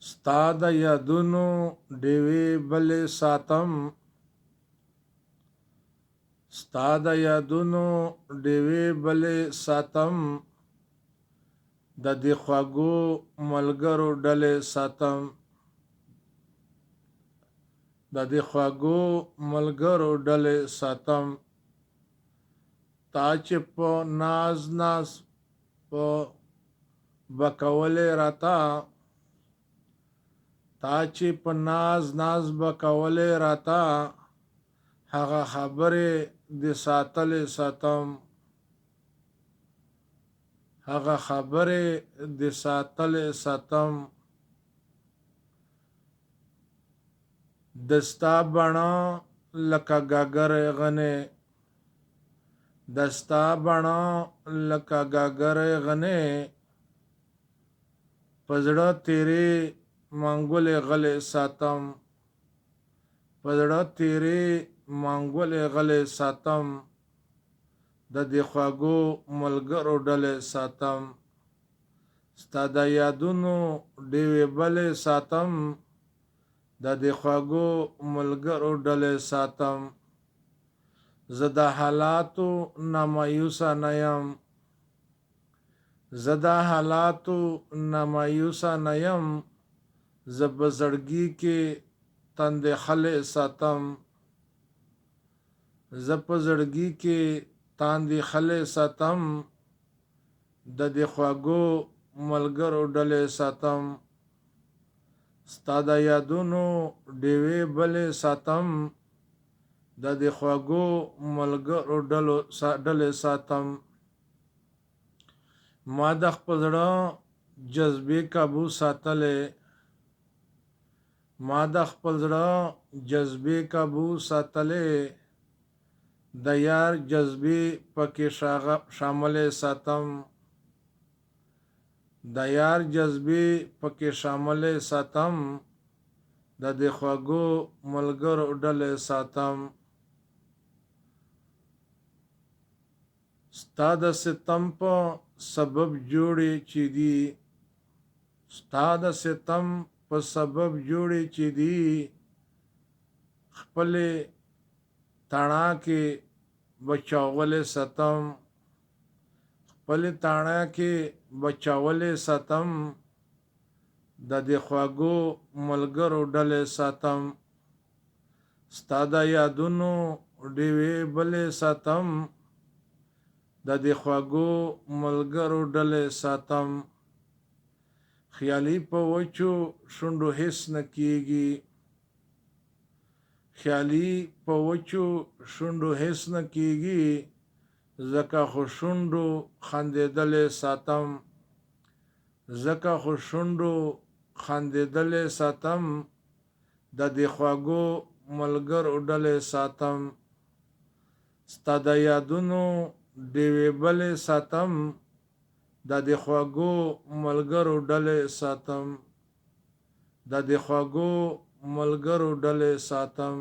ستا د یادونو ډیوې بلې ساتم، ستا د یادونو ډیوې بلې ساتم، د دې خواږو ملګرو ډلې ساتم، د دې خواږو ملګرو ډلې ساتم. تا چې په ناز ناز په بکولې راته، تا چې په ناز ناز بکولې راته، هغه خبرې دې ساتلې ساتم، هغه خبرې دې ساتلې ساتم. دستا بڼه لکه گاگرې غنې، دستا بڼه لکه گاگرې غنې، په زړه تیرې منګولې غلې ساتم، په زړه تیرې منګولې غلې ساتم، د دې خواږو ملګرو ډلې ساتم. ستا د یادونو ډیوې بلې ساتم، د دې خواږو ملګرو ډلې ساتم. زه د حالاتو نه مایوسه نه یم، زه د حالاتو نه مایوسه نه یم، زه په زړګي کې تندې خلې ساتم، زه په زړګي کې تاندې خلې ساتم، د دې خواږو ملګرو ډلې ساتم. ستا د یادونو ډیوې بلې ساتم، د دې خواږو ملګرو ډلې ساتم. ما د خپل زړه جذبې قابو ساتلې، ما د خپل زړه جذبې قابو ساتلې، د یار جذبې پکې شاملې ساتم، د یار جذبې پکې شاملې ساتم، د دې خواږو ملګرو ډلې ساتم. ستا د ستم په سبب جوړې چې دي، ستا د ستم په سبب جوړې چې دي، خپلې تڼاکې بچاولې ساتم، خپلې تڼاکې بچاولې ساتم، د دې خواږو ملګرو ډلې ساتم. ستا د یادونو ډیوې بلې ساتم، د دې خواږو ملګرو ډلې ساتم. خیالي په وچو شونډو هېڅ نه کېږي، خیالي په وچو شونډو هېڅ نه کېږي، ځکه خو شونډو خندېدلې ساتم، ځکه خو شونډو خندېدلې ساتم، د دې خواږو ملګرو ډلې ساتم. ستا د یادونو ډیوې بلې ساتم، د دې خواږو ملګرو ډلې ساتم، د دې خواږو ملګرو ډلې ساتم.